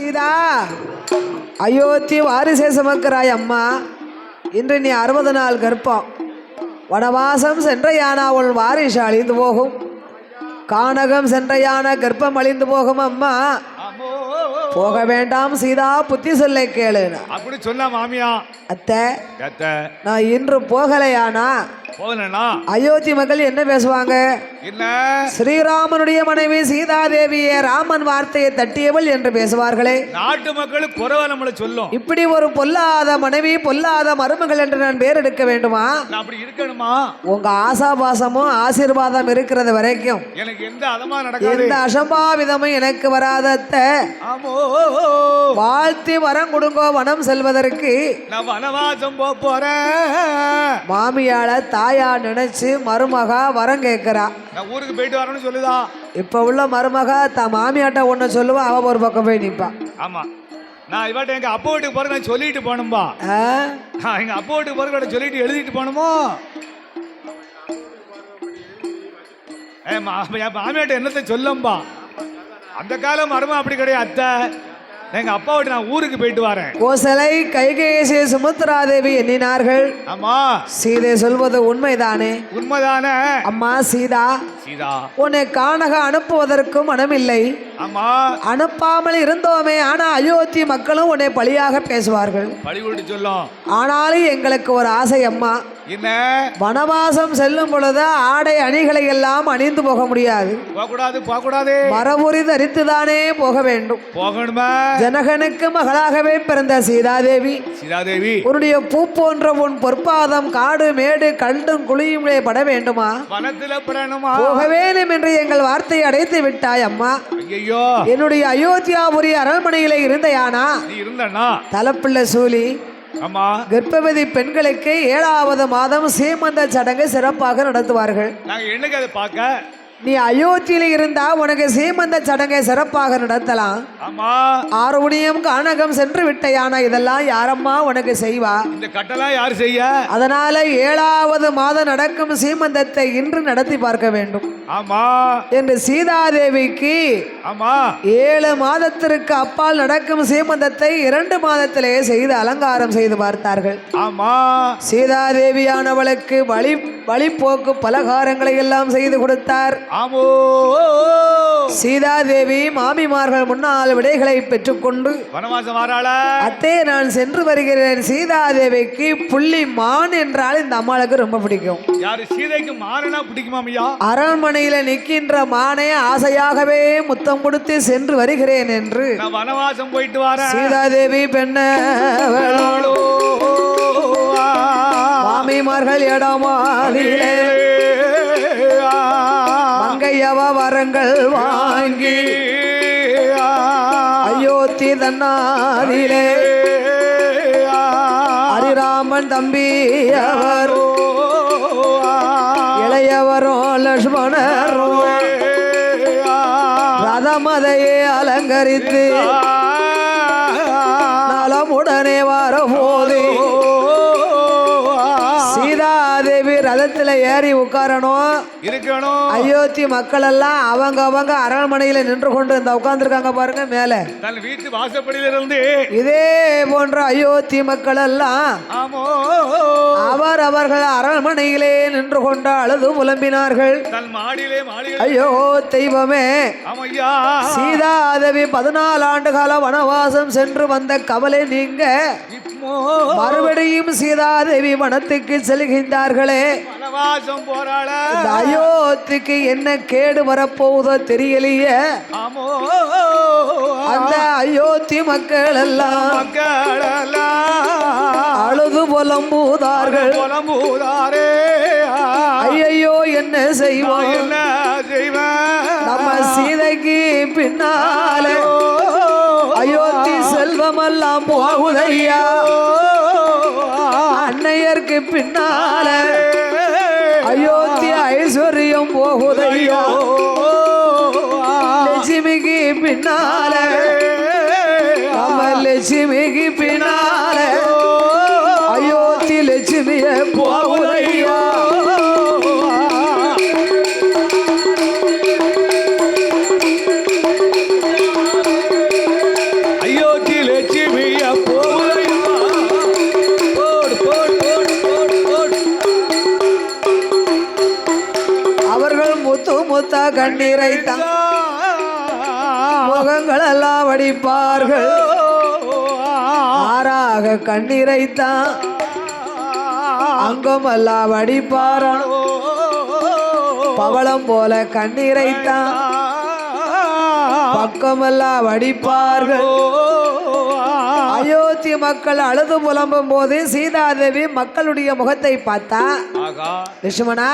சீதா அயோத்தி வாரிசே சுமக்கிறாய் அம்மா. இன்று நீ 60 நாள் கர்ப்பம். வனவாசம் சென்ற யானா உள் வாரிசு அழிந்து போகும். கானகம் சென்ற யானை கர்ப்பம் அழிந்து போகும் அம்மா. போக வேண்டாம் சீதா, புத்தி சொல்லை கேளு. அப்படி சொன்னா மாமியா. அத்தை, நான் இன்று போகலையானா அயோத்தி மக்கள் என்ன பேசுவாங்க? என்ன? ஸ்ரீராமனுடைய மனைவி சீதா தேவியே ராமன் வார்த்தையை தட்டியவள் என்று பேசுவார்களே. நாட்டு மக்களுக்கு குறைவா நம்மள சொல்லும். இப்படி ஒரு பொல்லாத மனைவி பொல்லாத மருமகள் என்று நான் பேர் எடுக்க வேண்டுமா? அப்படி இருக்கணுமா? உங்க ஆசாபாசமும் ஆசீர்வாதம் இருக்கிறது வரைக்கும் எனக்கு எந்த அதமா நடக்காது, எந்த அசம்பாவிதமும் எனக்கு வராதத்த. வாழ்த்தி வரம் கொடுங்கோ வனம் செல்வதற்கு. நான் வனவாசம் போறேன். மாமியால தாயா நினைச்சு மருமகா வரம் கேட்கிறா. நான் ஊருக்கு போயிட்டு வரேன்னு சொல்லுதா. இப்ப உள்ள மருமகா மாமியாட்ட ஒண்ணு சொல்லுவா, அவ ஒரு பக்கம் போய் நிப்பா. ஆமா, நான் இவட்ட எங்க அப்பா வீட்டுக்கு போறேன் நான் சொல்லிட்டு போனோம்பா. எங்க அப்பா வீட்டுக்கு போறேன் சொல்லிட்டு எழுதிட்டு போனோமோ. மாமியாட்ட என்னத்தை சொல்லம்பா. அந்த காலம் மருமம் அப்படி கிடையாது அத்தை. எங்க அப்பா விட்டு நான் ஊருக்கு போயிட்டு வரேன். கோசலை கைகேசி சுமித்ராதேவி எண்ணினார்கள். ஆமா, சீதை சொல்வது உண்மைதானே? உண்மைதானே அம்மா சீதா, சீதா உன்னை கானக அனுப்புவதற்கும் மனமில்லை. ஆமா, அனுப்பாமல் இருந்தோமே. ஆனா அயோத்தி மக்களும் உன்னை பழியாக பேசுவார்கள். பழி விட்டு சொல்லும். ஆனாலும் எங்களுக்கு ஒரு ஆசை அம்மா. என்ன? வனவாசம் செல்லும் பொழுது ஆடை அணிகளை எல்லாம் அணிந்து போக முடியாது. போகக்கூடாது. மரபுரி தரித்துதானே போக வேண்டும். போகணுமா? ஜனகனுக்கு மகளாகவே பிறந்த சீதாதேவி, உன்னுடைய பூ போன்ற உன் பொற்பாதம் காடு மேடு கண்டும் குழியும் பட வேண்டுமா? போக வேண்டும் என்று எங்கள் வார்த்தையை அடைத்து விட்டாய் அம்மா. என்னுடைய அயோத்தியாபுரி அரண்மனையில இருந்தையானா? தலப்பிள்ளை சூலி கர்ப்பவதி பெண்களுக்கு 7வது மாதம் சீமந்த சடங்கு சிறப்பாக நடத்துவார்கள். நீ அயோத்தியில இருந்தா உனக்கு சீமந்த சடங்கை சிறப்பாக நடத்தலாம். ஆரோணியம் கானகம் சென்று விட்டையானா இதெல்லாம் யாரம்மா உனக்கு செய்வா? இந்த கட்டளை யார் செய்ய? அதனால 7வது மாதம் நடக்கும் சீமந்தத்தை இன்று நடத்தி பார்க்க வேண்டும் என்று சீதாதேவிக்கு 7 மாதத்திற்கு அப்பால் நடக்கும் சீமந்தத்தை 2 மாதத்திலேயே செய்து அலங்காரம் செய்து பார்த்தார்கள். சீதாதேவியானவளுக்கு வழிபோக்கு பலகாரங்களை எல்லாம் செய்து கொடுத்தார். சீதாதேவி மாமிமார்கள் முன்னால் விடைகளை பெற்றுக்கொண்டு அத்தே நான் சென்று வருகிறேன். சீதாதேவிக்கு புள்ளி மான் என்றால் இந்த அம்மாளுக்கு ரொம்ப பிடிக்கும். அரண்மனையில நிற்கின்ற மானே ஆசையாகவே முத்தம் கொடுத்து சென்று வருகிறேன் என்று வனவாசம் போயிட்டு வர சீதாதேவி பெண்ண மாமிமார்கள் இடமாதிலே மங்கையவ வரங்கள் வாங்கி அயோத்தி தன்னாதிலே ஹரிராமன் தம்பி அவர் இளையவரோ லட்சுமணரோ ரதமதையே அலங்கரித்து நலமுடனே வரபோது சீதாதேவி ரதத்துல ஏறி உட்காரணும் இருக்கணும். அயோத்தி மக்கள் எல்லாம் அவங்க அரண்மனையில நின்று கொண்டு இந்த உட்கார்ந்துருக்காங்க பாருங்க. மேல தன் வீட்டு வாசப்படியில இருந்து இதே போன்ற அயோத்தி மக்கள் எல்லாம் அவர்கள் அரண்மனையிலே நின்று கொண்டு அழுது புலம்பினார்கள். ஐயோ தெய்வமே, சீதாதேவி 14 ஆண்டு கால வனவாசம் சென்று வந்த கவலை நீங்க மறுபடியும் சீதாதேவி வனத்துக்கு செல்கின்றார்களே. அயோத்திக்கு என்ன கேடு வரப்போவதோ தெரியலையே. அந்த அயோத்தி மக்கள் எல்லாம் அழுது புலம்புதார்கள். ஐயோ என்ன செய்வோம்? நம்ம சீதைக்கு பின்னால அயோத்தி செல்வமெல்லாம் போகுதையா. அன்னையருக்கு பின்னால அயோத்தி ஐஸ்வர்யம் போகுதையா. லட்சுமிக்கு பின்னால லட்சுமிக்கு பின்னால அயோத்தி லட்சுமிய போகுதையா. ஐயோ கண்ணீரைத்தான் முகங்களெல்லாம் வடிப்பார்கள் ஆறாக கண்ணீரைத்தான் அங்கமெல்லாம் வடிப்பாரான் பவளம் போல கண்ணீரைத்தான் பக்கமெல்லாம் வடிப்பார்கள் அயோத்தி மக்கள் அழுது புலம்பும் போது சீதாதேவி மக்களுடைய முகத்தை பார்த்தா லட்சுமணா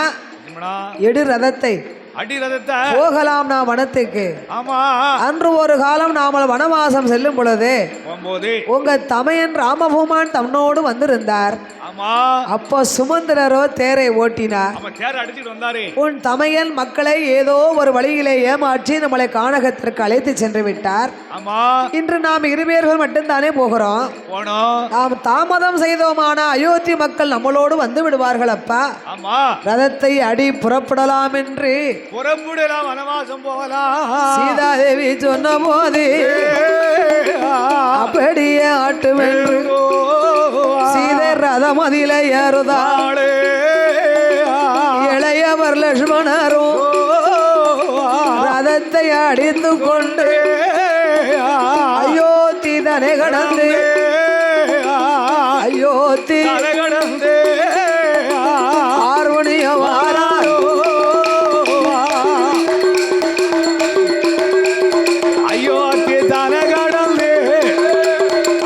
எடு ரதத்தை அடி ரதத்தை போகலாம் நாம் வனத்துக்கு. ஆமா அன்று ஒரு காலம் நாமல் வனவாசம் செல்லும் பொழுது உங்க தமையன் ராமபூமான் தன்னோடு வந்திருந்தார். அப்போ சுமந்திரரோ தேரை ஓட்டினார். உன் தமையன் மக்களை ஏதோ ஒரு வழியிலே ஏமாற்றி நம்மளை கானகத்திற்கு அழைத்து சென்று விட்டார். இன்று நாம் இருவேர்கள் மட்டும்தானே போகிறோம். நாம் தாமதம் செய்தோமான அயோத்தி மக்கள் நம்மளோடு வந்து விடுவார்கள். அப்பா ரதத்தை அடி புறப்படலாம் என்று புறப்படலாம் வனவாசம் போகலாம் சீதாதேவி சொன்ன போது அப்படியே ஆட்டுமென்று சீதை ரதமதில ஏறுதாளே இளையவர் லட்சுமணரும் ரதத்தை அடித்து கொண்டு அயோத்தி தனை கடந்து அயோத்தி கடந்து ஆர்வணிய வாராரோ அயோத்தி தனை கடந்து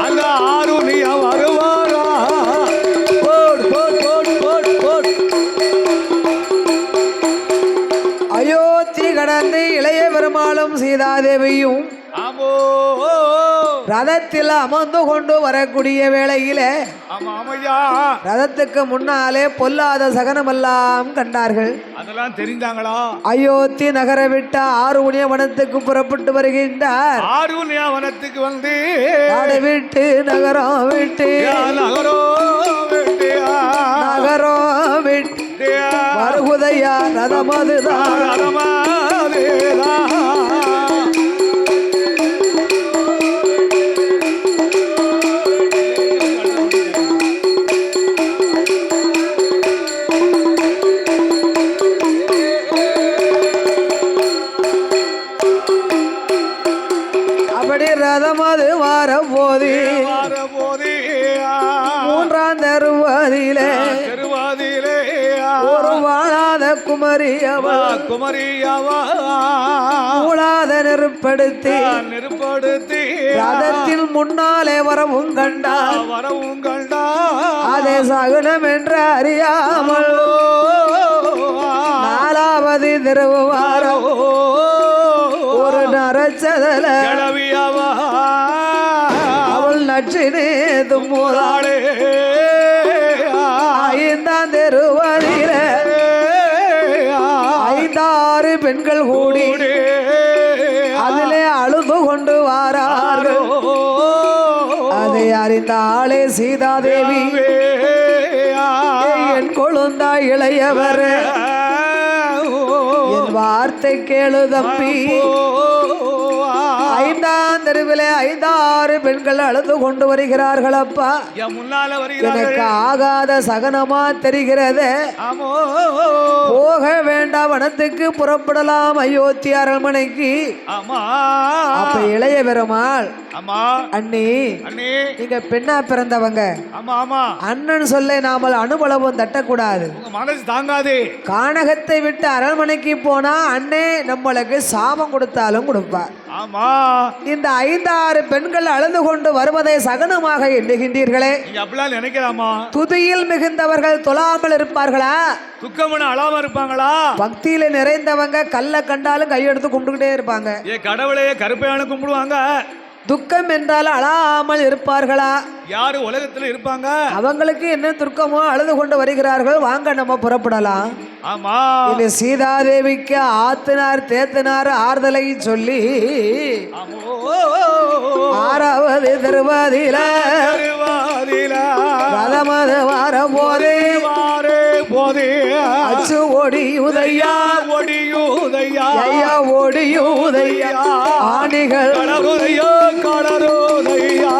அந்த ஆருணிய வருவாரா அயோத்தி கடந்து இளைய பெருமாளும் சீதாதேவியும் ரதத்தில் அமர்ந்து கொண்டு வரக்கூடிய வேளையில ரதத்துக்கு முன்னாலே பொல்லாத சகனமெல்லாம் கண்டார்கள். அதெல்லாம் தெரிந்தாங்களா? அயோத்தி நகர விட்ட ஆருணிய வனத்துக்கு புறப்பட்டு வருகின்றார். ஆருணிய வனத்துக்கு வந்து நாடு விட்டு நகரம் விட்டு நகரம் விட்டு வருகுதையா ரதமதுதான் ரதமது வார போது மூன்றாம் தருவாதிலே ஒரு வாழாத குமரியவா மூளாத நெருப்படுத்தி ரதத்தில் முன்னாலே வரவும் கண்டா அதே சகுனம் என்று அறியாமல் நாலாவது திருவாரம் ஒரு நரச்சதல அவள் நச்சினேதும் மூதாளே ஐந்தாம் தெருவதில ஐந்தாறு பெண்கள் கூடி அதிலே அழுது கொண்டு வாரார்கள். அதை அறிந்த ஆளே சீதாதேவி என் கொழுந்தா இளையவர் என் வார்த்தை கேளு தம்பி. ஐந்தாம் தெருவிலே ஐந்தாறு பெண்கள் அழுது கொண்டு வருகிறார்கள். அப்பா எனக்கு ஆகாத சகனமா தெரிகிறது. போக வேண்டாம் வனத்துக்கு புறப்படலாம் அயோத்தி அரண்மனைக்கு. அப்ப இளைய பெருமாள் அண்ணி நீங்க பெண்ணா பிறந்தவங்க அண்ணன் சொல்ல நாமல் அனுபவம் தட்டக்கூடாது. மனசு தாங்காது. கானகத்தை விட்டு அரண்மனைக்கு போனா அண்ணே நம்மளுக்கு சாபம் கொடுத்தாலும் கொடுப்பார். இந்த ஐந்தாறு பெண்கள் அழுது கொண்டு வருவதை சகனமாக எண்ணுகின்றீர்களே, நினைக்கலாமா? துதியில் மிகுந்தவர்கள் தொழாமல் இருப்பார்களா? துக்கம்னு அழாம இருப்பாங்களா? பக்தியில நிறைந்தவங்க கல்ல கண்டாலும் கையெடுத்து கும்பிட்டுக்கிட்டே இருப்பாங்க. கடவுளையே கருப்பையான கும்பிடுவாங்க. துக்கம் என்றால் அழாமல் இருப்பார்களா? யாரு உலகத்துல இருப்பாங்க? அவங்களுக்கு என்ன துக்கமோ அழுது கொண்டு வருகிறார்கள். வாங்க நம்ம புறப்படலாம். இது சீதாதேவிக்கு ஆத்தினார் தேத்தினார் ஆறுதலை சொல்லி ஆறாவது திருவாதில ரதமது வார போதே அச்சு ஒடியுதையா ஐயா ஒடியுதையா ஆணிகள் கடருதையா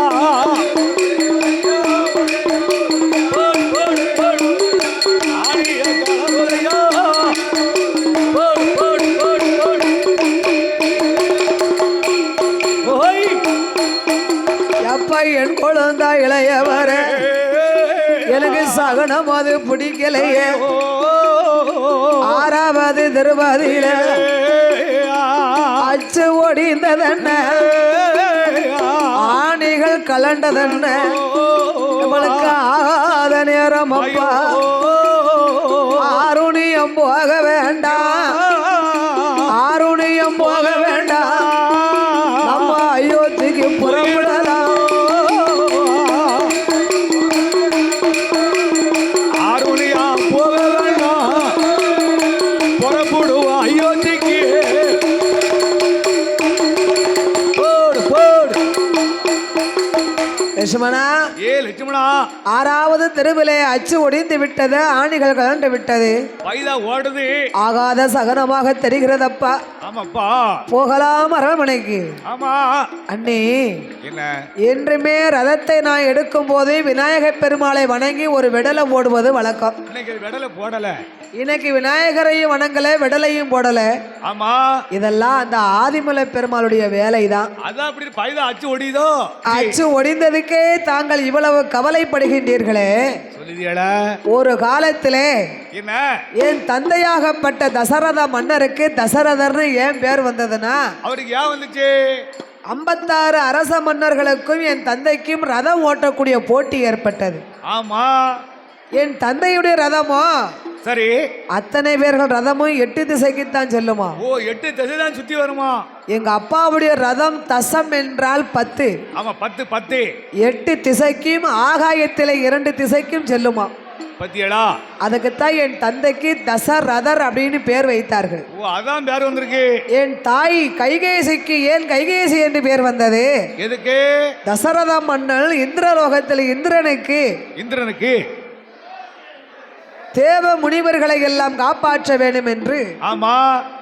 பையன் குழந்தா இளையவர எனக்கு சகனம் அது பிடிக்கலையே ஆறாவது திருவாதியில அச்சு ஒடிந்ததென்ன ஆணிகள் கலண்டதென்ன நம்மளுக்கு ஆகாத நேரம் அப்பா ஆருணியம் போக வேண்டாம் ஆருணியம் போக வேண்டாம் நம்ம அயோத்திக்கு புறப்படலாம் ஆருணியம் போக வேண்டாம் புறப்படுவோம் அயோத்திக்கு லட்சுமணா லட்சுமணா ஆறாவது தெருவிலே அச்சு ஒடிந்து விட்டது ஆணிகள் கலண்டு விட்டது பைதா ஓடுது ஆகாத சகனமாக தெரிகிறதப்பா ஆமாப்பா போகலாம் அரண்மனைக்கு ஆமா அண்ணி என்ன என்றுமே ரதத்தை நான் எடுக்கும் போது விநாயக பெருமாளை வணங்கி ஒரு விடலை போடுவது வழக்கம் இன்னைக்கு விடலை போடல இன்னைக்கு விநாயகரையும் வணங்கல விடலையும் போடல ஆமா இதெல்லாம் அந்த ஆதிமலை பெருமாளுடைய வேலைதான் அதான் அப்படி பைதா அச்சு ஒடிதோ அச்சு ஒடிந்ததுக்கே தாங்கள் இவ்வளவு கவலைப்படுகின்றீர்களே சொல்லுதியடா ஒரு காலத்திலே என்ன என் தந்தையாகப்பட்ட தசரத மன்னருக்கு தசரதர்னு ஏன் பேர் வந்ததுன்னா அவருக்கு ஏன் வந்துச்சு 56 அரச மன்னர்களுக்கும் என் தந்தைக்கும் ரதம் ஓட்டக்கூடிய போட்டி ஏற்பட்டது ஆமா என் தந்தையுடைய ரதமோ சரி அத்தனை பேர்கள் ரதமும் 8 திசைக்குத்தான் செல்லுமா ஓ 8 திசை தான் சுத்தி வருமா எங்க அப்பாவுடைய ரதம் தசம் என்றால் 10 ஆமா 10 8 திசைக்கும் ஆகாயத்திலே 2 திசைக்கும் செல்லுமா பத்தியடா அதுக்குத்தான் என் தந்தைக்கு தசரதர் அப்படின்னு பேர் வைத்தார்கள் ஓ அதான் பேர் வந்திருக்கு என் தாய் கைகேசிக்கு ஏன் கைகேசி என்று பேர் வந்தது எதுக்கு தசரத மன்னன் இந்திரலோகத்தில் இந்திரனுக்கு தேவ முனிவர்களை எல்லாம் காப்பாற்ற வேண்டும் என்று ஆமா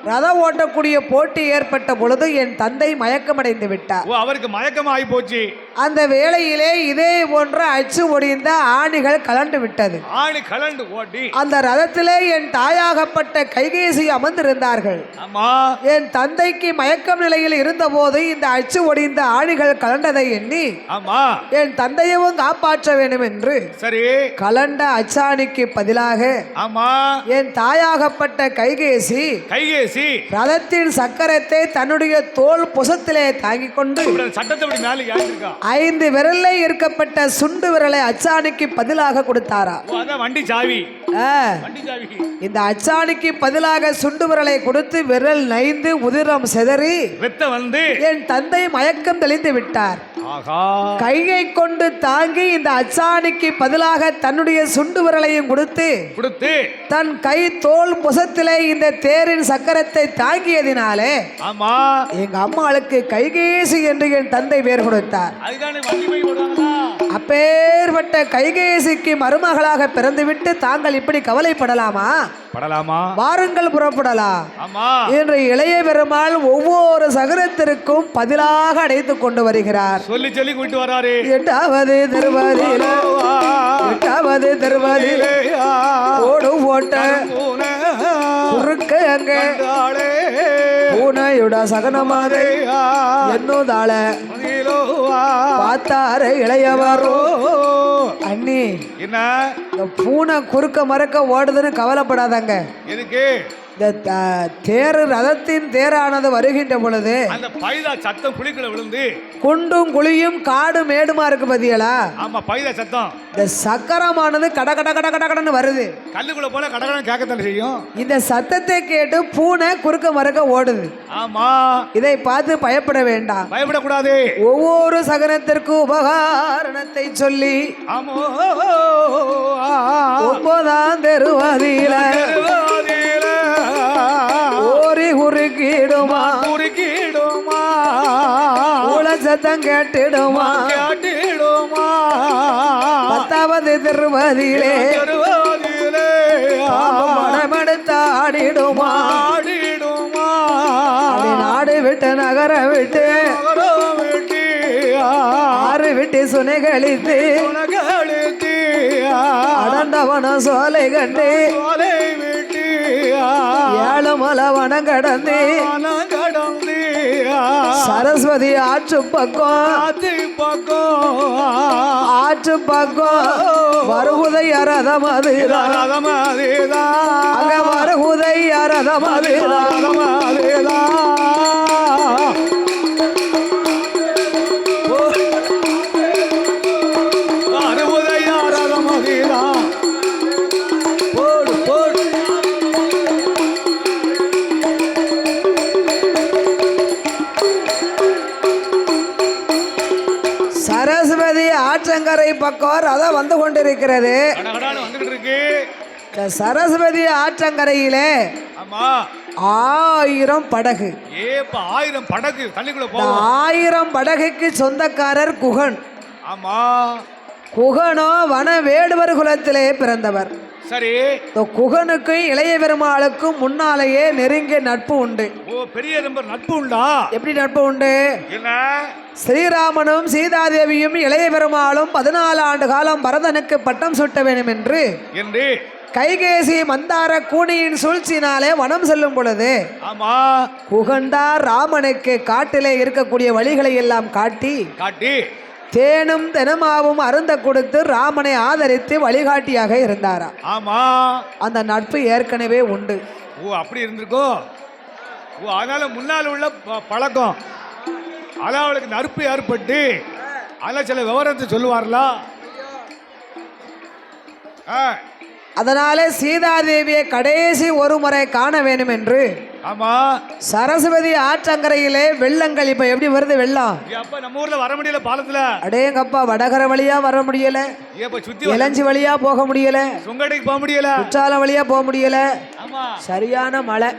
ரதம் ஓட்டக்கூடிய போட்டி ஏற்பட்ட பொழுது என் தந்தை மயக்கமடைந்து விட்டார் ஓ அவருக்கு மயக்கம் ஆகி போச்சு அந்த வேளையிலே இதே போன்ற அச்சு ஒடிந்த ஆணிகள் கலண்டு விட்டது ஆணி கலண்டு ஓட்டி அந்த ரதத்திலே என் தாயாகப்பட்ட கைகேசி அமர்ந்திருந்தார்கள் ஆமா என் தந்தைக்கு மயக்கம் நிலையில் இருந்தபோது இந்த அச்சு ஒடிந்த ஆணிகள் கலண்டதை எண்ணி ஆமா என் தந்தையவும் காப்பாற்ற வேண்டும் என்று சரி கலண்ட அச்சாணிக்கு பதிலாக ஆமா என் தாயாகப்பட்ட கைகேசி ரதத்தின் சக்கரத்தை தன்னுடைய தோல் புசத்திலே தாங்கிக் கொண்டு சட்டத்தை மேலே 5 விரலை இருக்கப்பட்ட சுண்டு விரலை அச்சாணிக்கு பதிலாக கொடுத்தாரா வண்டி சாவி இந்த அச்சாணிக்கு பதிலாக சுண்டு விரலை கொடுத்து விரல் நைந்து உதிரம் சிதறி வந்து என் தந்தை மயக்கம் தெளிந்து விட்டார் கையை கொண்டு தாங்கி இந்த அச்சாணிக்கு பதிலாக தன்னுடைய சுண்டு விரலையும் கொடுத்து தன் கை தோல் புசத்திலே இந்த தேரின் சக்கரத்தை தாங்கியதினாலே ஆமா எங்க அம்மாளுக்கு கைகேசி என்று என் தந்தை பேர் கொடுத்தார் அப்பேற்பட்ட கைகேசிக்கு மருமகளாக பிறந்துவிட்டு தாங்கள் இப்படி கவலைப்படலாமா வாருங்கள் புறப்படலாம் என்று இளைய பெருமாள் ஒவ்வொரு சகரத்திற்கும் பதிலாக அடைத்துக் கொண்டு வருகிறார் சொல்லி சொல்லி கூட்டு வராரு 8வது திருவாதியிலே ஓடு ஓட்ட குறுக்க அங்க பூனையுட சகனமாதே என்னுதாள பார்த்தாரு இளையவரோ அண்ணி என்ன பூனை குறுக்க மறக்க ஓடுதுன்னு கவலைப்படாதாங்க எதுக்கு இந்த தேர் ரதத்தின் தேரானது வருகின்ற பொழுது அந்த பைதா சத்தம் குழிக்குள்ள விழுந்து குண்டும் குழியும் காடு மேடுமா இருக்கு பாத்தீங்களா ஆமா பைதா சத்தம் இந்த சக்கரமானது கட கட கட கட கடன்னு வருது கல்லுக்குள்ள போல கடகடன்னு கேட்கத்தானே செய்யும் இந்த சத்தத்தை கேட்டு பூனை குறுக்க மறக்க ஓடுது ஆமா இதை பார்த்து பயப்பட கூடாது ஒவ்வொரு சகனத்திற்கும் உபகாரணத்தை சொல்லி 9ஆம் தெருவாதியில ஓரி குறுக்கிடுமா உலசத்தம் கேட்டிடுமா 10வது திருவாதியிலே மடமெடுத்தாடிடுமா நாடு விட்டு நகர விட்டு ஆறு விட்டு சுனை கழித்து அடந்தவன சோலை கண்டு 7 மலை வனம் கடந்து சரஸ்வதி ஆற்று பக்கம் ஆற்று பக்கம் வருகுதை அரதமது அங்க வருகுதை அரதமது சரஸ்வதி ஆற்றங்கரை பக்கம் ரதம் வந்து கொண்டிருக்கிறது. சரஸ்வதி ஆற்றங்கரையிலே 1000 படகு. 1000 படகு தண்ணிக்குள்ள போகும். 1000 படகுக்கு சொந்தக்காரர் குகன். ஆமா, குகனோ வன வேடுவர் குலத்திலே பிறந்தவர். சரி, குகனுக்கும் இளைய பெருமாளுக்கும் முன்னாலேயே நெருங்கிய நட்பு உண்டு. ஓ, பெரிய நட்பு உண்டா? எப்படி நட்பு உண்டு? என்ன? ஸ்ரீராமனும் சீதாதேவியும் இளைய பெருமாளும் 14 ஆண்டு காலம் பரதனுக்கு பட்டம் சூட்ட வேண்டும் என்று கைகேசி மந்தார கூனியின் சூழ்ச்சினாலே வனம் செல்லும் பொழுது குகன்தார் ராமனுக்கு காட்டிலே இருக்கக்கூடிய வழிகளை எல்லாம் காட்டி தேனும் தெனமாவும் அருந்த கொடுத்து ராமனை ஆதரித்து வழிகாட்டியாக இருந்தாரா. ஆமா, அந்த நட்பு ஏற்கனவே உண்டு. ஓ, அப்படி இருந்திருக்கோ. ஓ, அதனால முன்னால் உள்ள பழக்கம், அதான் அவளுக்கு நட்பு ஏற்பட்டு அதில் சில விவரத்தை சொல்லுவார்களா. அதனால சீதாதேவியை கடைசி ஒரு முறை காண வேண்டும் என்று ஆமா சரஸ்வதி ஆற்றங்கரையிலே வெள்ளங்கள் இப்ப எப்படி வருது வெள்ளம்? அப்ப நம்ம ஊர்ல வர முடியல பாலத்துல. அடேங்கப்பா, வடகர வழியா வர முடியல, இளஞ்சி வழியா போக முடியல, சுங்கடைக்கு போக முடியல, குற்றாலம் வழியா போக முடியல. சரியான மழை.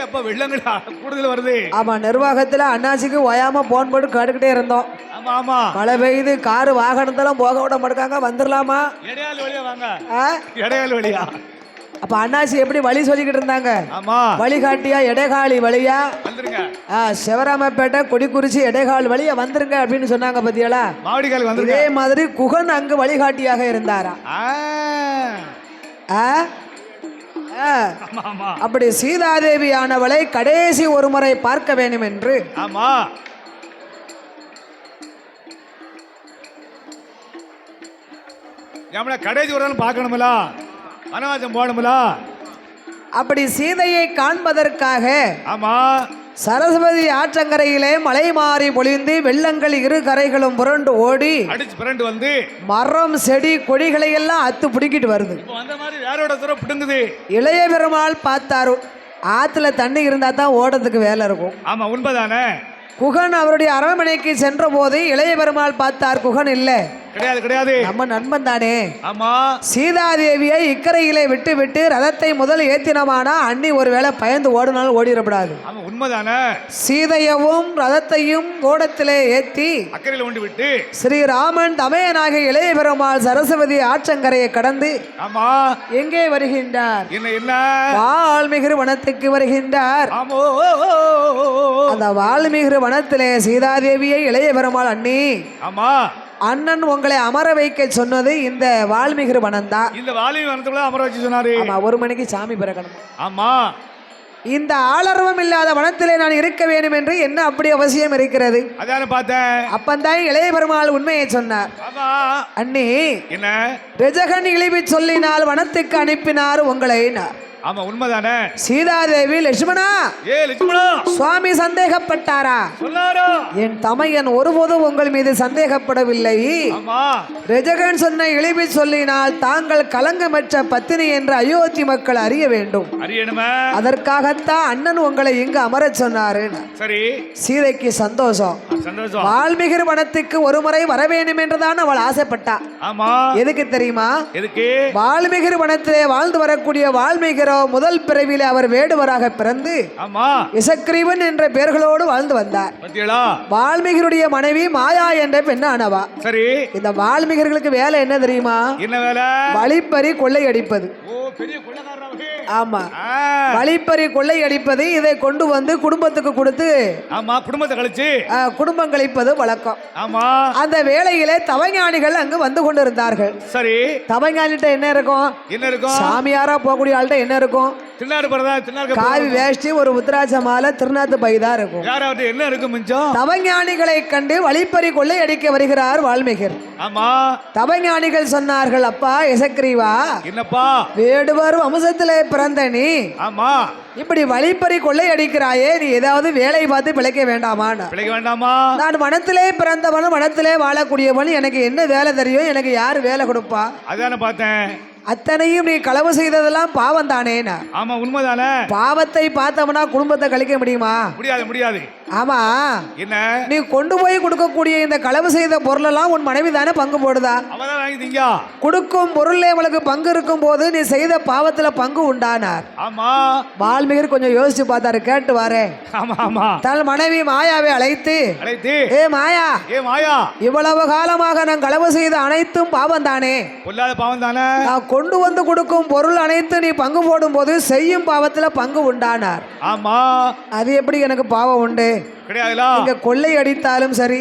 அப்ப வெள்ளங்கள் கூடுதல் வருது. ஆமா, நிர்வாகத்துல அண்ணாச்சிக்கு ஓயாம போன் போட்டு கேட்டுக்கிட்டே இருந்தோம். ஆமா ஆமா, மழை பெய்யுது, காரு வாகனத்தெல்லாம் போக விட மாட்டாங்க, வந்துடலாமா? இடையால் வழியா வாங்க. இடையால் வழியா. அப்ப அண்ணாச்சி எப்படி வழி சொல்லிக்கிட்டு இருந்தாங்க? ஆமா, வழிகாட்டியா இடைகாலி வழியா வந்துருங்க, சிவராமப்பேட்டை கொடிக்குறிச்சி இடைகால் வழியா வந்துருங்க அப்படின்னு சொன்னாங்க. பத்தியாளா, மாவடிகால் வந்து இதே மாதிரி குகன் அங்கு வழிகாட்டியாக இருந்தாரா. அப்படி சீதாதேவியானவளை கடைசி ஒரு முறை பார்க்க வேண்டும் என்று ஆமா கடைசி ஒரு நாள் பார்க்கணுமில்ல, வனவாசம் போகணுமில்ல. அப்படி சீதையை காண்பதற்காக ஆமா சரஸ்வதி ஆற்றங்கரையிலே மலை மாறி பொழிந்து வெள்ளங்கள் இரு கரைகளும் புரண்டு ஓடி அடிச்சு புரண்டு வந்து மரம் செடி கொடிகளை எல்லாம் அத்து பிடிக்கிட்டு வருது. அந்த மாதிரி வேறோட தூரம் பிடுங்குது. இளைய பெருமாள் பார்த்தாரு, ஆத்துல தண்ணி இருந்தா தான் ஓடத்துக்கு வேலை இருக்கும். ஆமா, உண்மைதானே. குகன் அவருடைய அரண்மனைக்கு சென்ற போது இளைய பெருமாள் பார்த்தார், குகன் இல்ல. கிடையாது கிடையாது, நம்ம நண்பன் தானே. ஆமா, சீதாதேவியை இக்கரையிலே விட்டு விட்டு ரதத்தை முதல் ஏத்தினமானா அண்ணி ஒருவேளை பயந்து ஓடினாலும் ஓடிடப்படாது. ஆமா, உண்மைதானே. சீதையவும் ரதத்தையும் ஓடத்திலே ஏற்றி அக்கறையில் கொண்டு விட்டு ஸ்ரீராமன் தமையனாக இளைய பெருமாள் சரஸ்வதி ஆற்றங்கரையை கடந்து ஆமா எங்கே வருகின்றார்? என்ன என்ன? வால்மீகி வனத்துக்கு வருகின்றார். அந்த வால்மீகி வனத்திலே சீதாதேவியை இளைய பெருமாள் அண்ணி ஆமா அண்ணன் உங்களை அமர வைக்க சொன்னது இந்த வால்மீகி வனம் தான். இந்த வால்மீகி வனத்துக்குள்ள அமர வச்சு சொன்னாரு. ஆமா, 1 மணிக்கு சாமி பிறக்கணும். ஆமா, இந்த ஆளர்வம் இல்லாத வனத்திலே நான் இருக்க வேண்டும் என்று என்ன அப்படி அவசியம் இருக்கிறது? அதான பார்த்தேன். அப்பந்தான் இளைய பெருமாள் உண்மையை சொன்னார். ஆமா அண்ணி, என்ன ரெஜகன் இழிவி சொல்லினால் வனத்துக்கு அனுப்பினார் உங்களை. ஆமா, உண்மைதானே. சீதாதேவி லட்சுமணா, லட்சுமணா, சுவாமி சந்தேகப்பட்டாரா? சொன்னாரா? என் தமையன் ஒருபோதும் உங்கள் மீது சந்தேகப்படவில்லை. ஆமா, ரெஜகன் சொன்ன இழிவி சொல்லினால் தாங்கள் கலங்கமற்ற பத்தினி என்று அயோத்தி மக்கள் அறிய வேண்டும். அறியணுமா? அதற்காகத்தான் அண்ணன் உங்களை இங்கு அமர சொன்னாரு. சரி, சீதைக்கு சந்தோஷம். சந்தோஷம். வால்மீகி வனத்துக்கு ஒரு முறை வர வேண்டும் என்றுதான் அவள் ஆசைப்பட்டா. ஆமா, எதுக்கு தெரியுமா? எதுக்கு? வால்மீகி வனத்திலே வாழ்ந்து வரக்கூடிய வால்மீகி முதல் பிறவிலே அவர் வேடுவராக பிறந்து இசக்ரீவன் என்ற பெயர்களோடு வாழ்ந்து வந்தார். வால்மீகியுடைய மனைவி மாயா என்ற பெண்ணானவா. சரி, இந்த வால்மீகிகளுக்கு வேலை என்ன தெரியுமா? என்ன வேலை? வழிப்பறி கொள்ளையடிப்பது. ஆமா, வழிப்பறி கொள்ளையடிப்பது. இதை கொண்டு வந்து குடும்பத்துக்கு கொடுத்து குடும்பத்தை கழிச்சு குடும்பம் கழிப்பது வழக்கம். ஆமா, அந்த வேளையிலே தவஞானிகள் அங்கு வந்து கொண்டிருந்தார்கள். சரி, தவஞானிட்ட என்ன இருக்கும்? என்ன இருக்கும்? சாமியாரா போகக்கூடிய ஆள்கிட்ட என்ன இருக்கும்? காவி வேஷ்டி, ஒரு உத்ராட்ச மாலை, திருநாத்து பை தான் இருக்கும். என்ன இருக்கும் மிஞ்சம்? தவஞானிகளை கண்டு வழிப்பறி கொள்ளை அடிக்க வருகிறார் வால்மீகர். ஆமா. தவஞானிகள் சொன்னார்கள், அப்பா எசக்ரீவா, என்னப்பா வேடுவர் வம்சத்திலே பிறந்த நீ ஆமா இப்படி வழிப்பறி கொள்ளை அடிக்கிறாயே, நீ ஏதாவது வேலை பார்த்து பிழைக்க வேண்டாமா? பிழைக்க வேண்டாமா? நான் வனத்திலே பிறந்தவனும் வனத்திலே வாழக்கூடியவன், எனக்கு என்ன வேலை தெரியும்? எனக்கு யாரு வேலை கொடுப்பா? அதான பார்த்தேன். அத்தனையும் நீ களவு செய்ததெல்லாம் பாவம் தானே? ஆமா, உண்மைதானே. பாவத்தை பார்த்தவனா குடும்பத்தை கழிக்க முடியுமா? முடியாது, முடியாது. ஆமா. என்ன நீ கொண்டு போய் கொடுக்கக்கூடிய இந்த களவு செய்த பொருளெல்லாம் உன் மனைவி தானே பங்கு போடுதா? அவதான் வாங்கிட்டீங்க. கொடுக்கும் பொருள்ல உங்களுக்கு பங்கு இருக்கும் போது நீ செய்த பாவத்துல பங்கு உண்டானார். ஆமா. வால்மீகர் கொஞ்சம் யோசிச்சு பார்த்தாரு, கேட்டு வாரே. ஆமா ஆமா. தன் மனைவி மாயாவை அழைத்து, ஏ மாயா, ஏ மாயா, இவ்வளவு காலமாக நான் களவு செய்த அனைத்தும் பாவம் தானே? பொல்லாத பாவம் தானே. நான் கொண்டு வந்து கொடுக்கும் பொருள் அனைத்து நீ பங்கு போடும் போது செய்யும் பாவத்துல பங்கு உண்டானார். ஆமா. அது எப்படி எனக்கு பாவம் உண்டு? கிடையாதுல. கொள்ளை அடித்தாலும் சரி,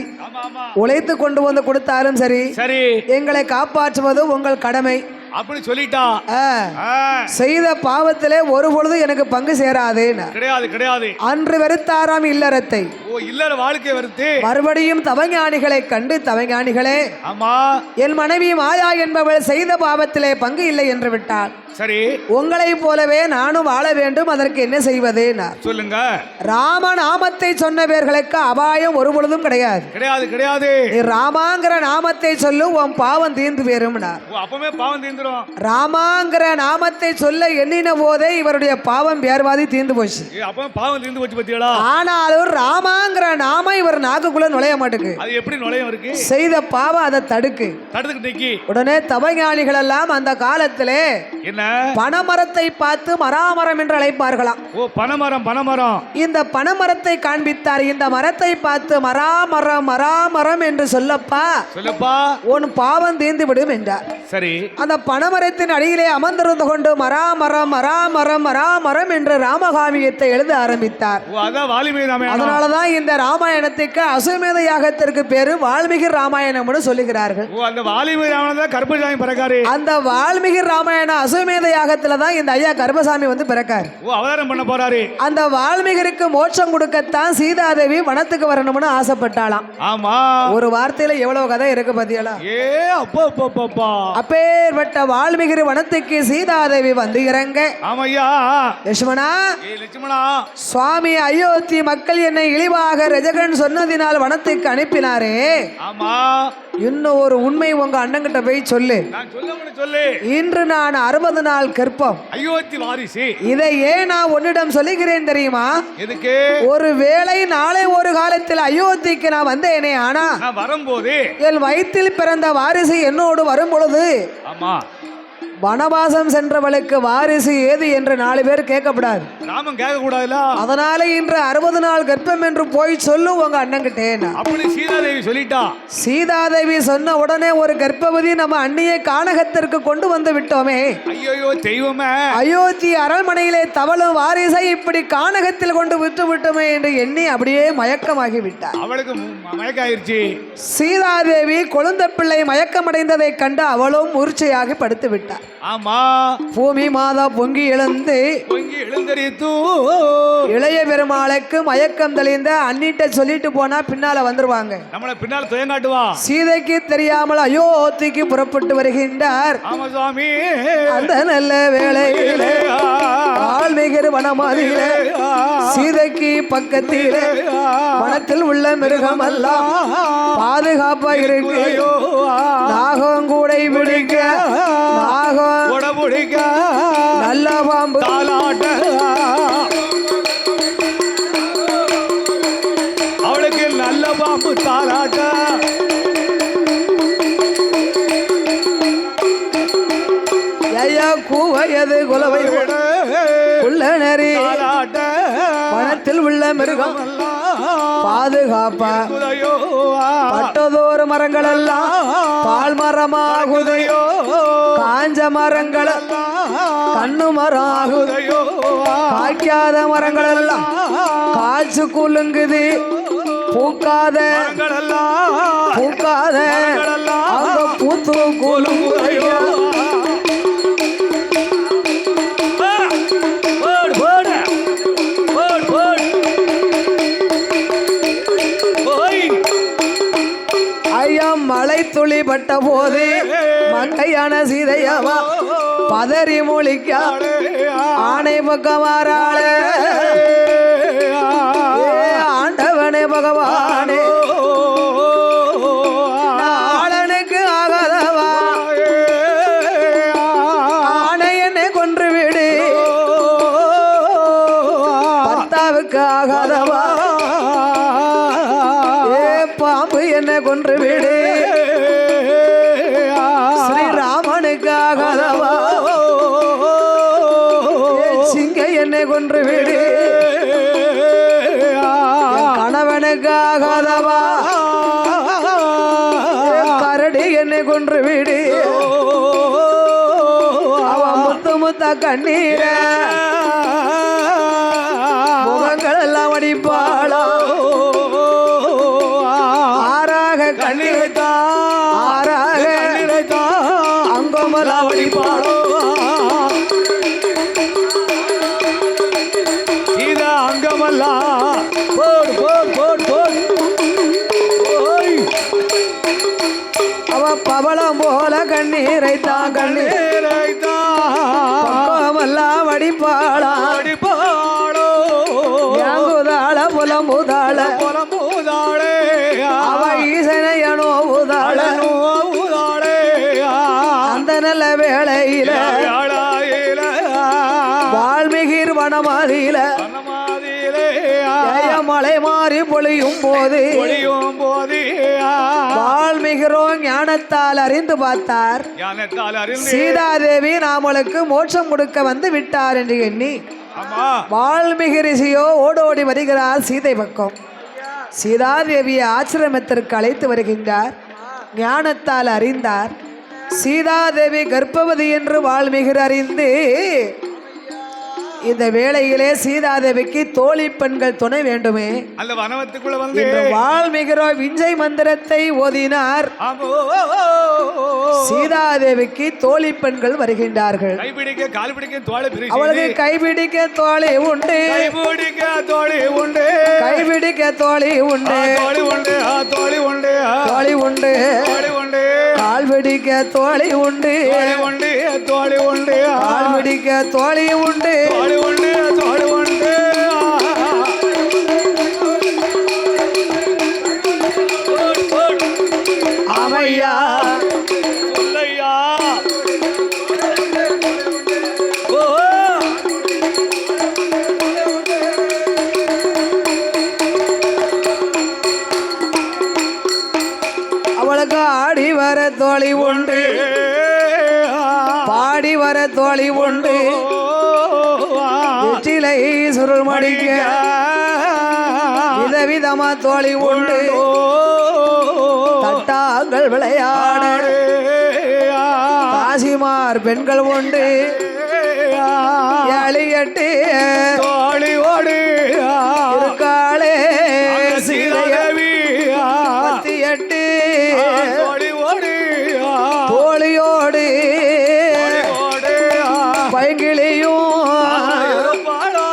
உழைத்து கொண்டு வந்து கொடுத்தாலும் சரி, சரி, எங்களை காப்பாற்றுவது உங்கள் கடமை அப்படி சொல்லிட்டா. செய்த பாவத்திலே ஒரு பொழுது எனக்கு பங்கு சேராது. கிடையாது, கிடையாது. அன்று வெறுத்தாராம் இல்லறத்தை, இல்லற வாழ்க்கை வெறுத்து மறுபடியும் தவஞானிகளை கண்டு, தவஞானிகளே, ஆமா, என் மனைவி மாயா என்பவள் செய்த பாவத்திலே பங்கு இல்லை என்று விட்டாள். சரி, உங்களை போலவே நானும் வாழ வேண்டும், அதற்கு என்ன செய்வது? சொல்லுங்க. ராமநாமத்தை சொன்னவர்களுக்கு அபாயம் ஒரு பொழுதும் கிடையாது. கிடையாது, கிடையாது. ராமாங்கிற நாமத்தை சொல்லு, உன் பாவம் தீர்ந்து போயிரும். அப்பவே பாவம் தீர்ந்துரும். ராமாங்கிற நாமத்தை சொல்ல எண்ணின போதே இவருடைய பாவம் பேர்வாதி தீர்ந்து போச்சு. அப்பவே பாவம் தீர்ந்து போச்சு பத்தியடா. ஆனாலும் ராமாங்கிற நாம இவர் நாக்குக்குள்ள நுழைய மாட்டேங்குது. அது எப்படி நுழையும் இருக்கு? செய்த பாவம் அதை தடுக்கு. தடுத்துக்கிட்டு உடனே தவஞானிகள் எல்லாம் அந்த காலத்திலே என்ன பனமரத்தை பார்த்து மராமரம் என்று அழைப்பார்களாம். ஓ, பனமரம், பனமரம். இந்த பனமரத்தை காண்பித்தார். இந்த மரத்தை பார்த்து மராமரம், மராமரம் என்று சொல்லப்பா, சொல்லப்பா, உன் பாவம் தீர்ந்து விடும் என்றார். சரி, அந்த பனமரத்தின் அடியிலே அமர்ந்திருந்து கொண்டு மராமரம், மராமரம், மராமரம் என்று ராமகாமியத்தை எழுத ஆரம்பித்தார். அதனாலதான் இந்த ராமாயணத்துக்கு அசுமேத யாகத்திற்கு பேரு வால்மீகி ராமாயணம்னு சொல்லுகிறார்கள். அந்த வால்மீகி ராமாயண அசுமேத யாகத்துல தான் இந்த ஐயா கர்ப்பசாமி வந்து பிறக்காரு, அவதாரம் பண்ண போறாரு. அந்த வால்மீகருக்கு மோட்சம் கொடுக்கத்தான் சீதாதேவி வனத்துக்கு வரணும்னு ஆசைப்பட்டாளாம். ஆமா. ஒரு வார்த்தையில எவ்வளவு கதை இருக்கு பாத்தீங்களா? அப்பேற்பட்ட வால்மீகி வனத்துக்கு சீதாதேவி வந்து இறங்க, ஆமையா லட்சுமணா, சுவாமி அயோத்தி மக்கள் என்னை இழிவாக ரஜகன் சொன்னதினால் வனத்துக்கு அனுப்பினாரே. ஆமா. இன்னும் ஒரு உண்மை உங்க அண்ணங்கிட்ட போய் சொல்லு. இன்று நான் 60 நாள் கர்ப்பம், அயோத்தி வாரிசு. இதை ஏன் நான் உன்னிடம் சொல்லுகிறேன் தெரியுமா? எதுக்கு? ஒரு வேளை நாளை ஒரு காலத்தில் அயோத்திக்கு நான் வந்தேனே, ஆனா வரும்போது என் வயிற்றில் பிறந்த வாரிசு என்னோடு வரும் பொழுது, ஆமா, வனவாசம் சென்றவளுக்கு வாரிசு ஏது என்று 4 பேர் கேட்கக்கூடாது. நாமும் கேட்க கூடாதுல. அதனால இன்று 60 நாள் கர்ப்பம் என்று போய் சொல்லு உங்க அண்ணங்கிட்டே. அப்படி சீதாதேவி சொல்லிட்டா. சீதாதேவி சொன்ன உடனே ஒரு கர்ப்பவதி நம்ம அண்ணியை கானகத்திற்கு கொண்டு வந்து விட்டோமே. ஐயோ தெய்வமே, அயோத்தி அரண்மனையிலே தவளும் வாரிசை இப்படி கானகத்தில் கொண்டு விட்டு விட்டோமே என்று எண்ணி அப்படியே மயக்கமாகி விட்டார். அவளுக்கு மயக்காயிருச்சு. சீதாதேவி கொழுந்த பிள்ளை மயக்கமடைந்ததை கண்டு அவளும் மூர்ச்சையாகி படுத்து விட்டார். ஆமா. பூமி மாதா பொங்கி எழுந்தரித்து இளைய பெருமாளுக்கு மயக்கம் தெளிந்த அண்ணிட்ட சொல்லிட்டு போனா பின்னால வந்துருவாங்க, நம்மள பின்னால துயங்காட்டுவா. சீதைக்கு தெரியாமல் அயோத்திக்கு புறப்பட்டு வருகின்றார். ஆமா சுவாமி. அந்த நல்ல வேளையிலே வால்மீகி வனமாதியிலே சீதைக்கு பக்கத்திலே வனத்தில் உள்ள மிருகம் எல்லாம் பாதுகாப்பா இருக்கு. நாகம் கூடை பிடிக்க, நாகம் பிடிக்க, நல்ல பாம்பு தாலாட்ட, அவளுக்கு நல்ல பாம்பு தாலாட்ட. ஐயா கூவையது குலவை உள்ள நெறி வனத்தில் உள்ள மிருகம் பாதுகாப்பா. பட்டதோறு மரங்கள் எல்லாம் பால் மரமாகுதையோ, காஞ்ச மரங்கள் கண்ணு மராகுதையோ, காய்க்காத மரங்கள் எல்லாம் காய்ச்சு குலுங்குது, பூக்காத பூக்காத அந்த பூத்து குலுங்குதையோ. ஐயா மலை துளி பட்ட போது மங்கையான சீதையவா பதறி மொழிக்க ஆணை பக்கமாறாள ஆண்டவனே பகவானே ஆளனுக்கு ஆகாதவா ஆணை என்னை கொன்று விடு பர்த்தாவுக்கு ஆகாதவா பாம்பு என்ன கொன்று விடு ஸ்ரீராமனுக்கு ஆகாதவா சிங்க என்னை கொன்று விடு கணவனுக்கு ஆகாதவா கரடி என்னை கொன்று விடு அவன் முத்து முத்த கண்ணீர முகங்கள் எல்லாம் அடிப்பாளோ கண்ணீரைத்தா ஆறாக கண்ணீரைத்தா அங்கமலாவடி பாடோ சீதா அங்கமல்லா போடு போடு போடு போடு அவ பவளம் போல கண்ணீரைத்தா கண்ணீரைத்தா அங்கமல்லாவடி பாடா பாடோ யாங்குதாள புலம்புதாள புலம்புதாளே அவ ஈசனையனோ உதாளே அந்த நல்ல வேளையில வால்மீகிர் வனமாதியில மலை மாறி பொழியும் போது வால்மீகிரோ ஞானத்தால் அறிந்து பார்த்தார் சீதாதேவி நாமளுக்கு மோட்சம் கொடுக்க வந்து விட்டார் என்று எண்ணி வால்மீகி ரிஷியோ ஓடோடி வருகிறார் சீதை பக்கம் சீதாதேவியை ஆசிரமத்திற்கு அழைத்து வருகின்றார் ஞானத்தால் அறிந்தார் சீதாதேவி கர்ப்பவதி என்று வால்மீகி அறிந்து இந்த வேளையிலே சீதாதேவிக்கு தோழி பெண்கள் துணை வேண்டுமே அந்த வனவத்துக்குள்ள வந்து வால்மீகிரோ விஞ்சை மந்திரத்தை ஓதினார் சீதாதேவிக்கு தோழி பெண்கள் வருகின்றார்கள் கைபிடிக்க கால் பிடிக்க தோளை பிரிச்சு அவளுக்கு கைபிடிக்க தோழி உண்டு கைபிடிக்க தோளி உண்டு கைபிடிக்க தோழி உண்டு தோளி உண்டு தோளி உண்டு தோழி உண்டு தோளி உண்டு கால் பிடிக்க தோழி உண்டு உண்டு தோளி உண்டு கால் பிடிக்க தோழி உண்டு தோளி உண்டு தோளி உண்டு ஆமையா சொல்லையா அவளுக்கு ஆடி வர தோழி உண்டு பாடி வர தோழி உண்டு வெற்றிலை சுருள் மடிக்க விதவிதமா தோழி உண்டு தட்டாங்கள் விளையாட காசிமார் பெண்கள் உண்டு எளியட்டு தோழி ஓடு இருக்காளே சீதையவி 38 தோழி ஓடு தோழியோடு பைங்கிளியும் இருப்பாளா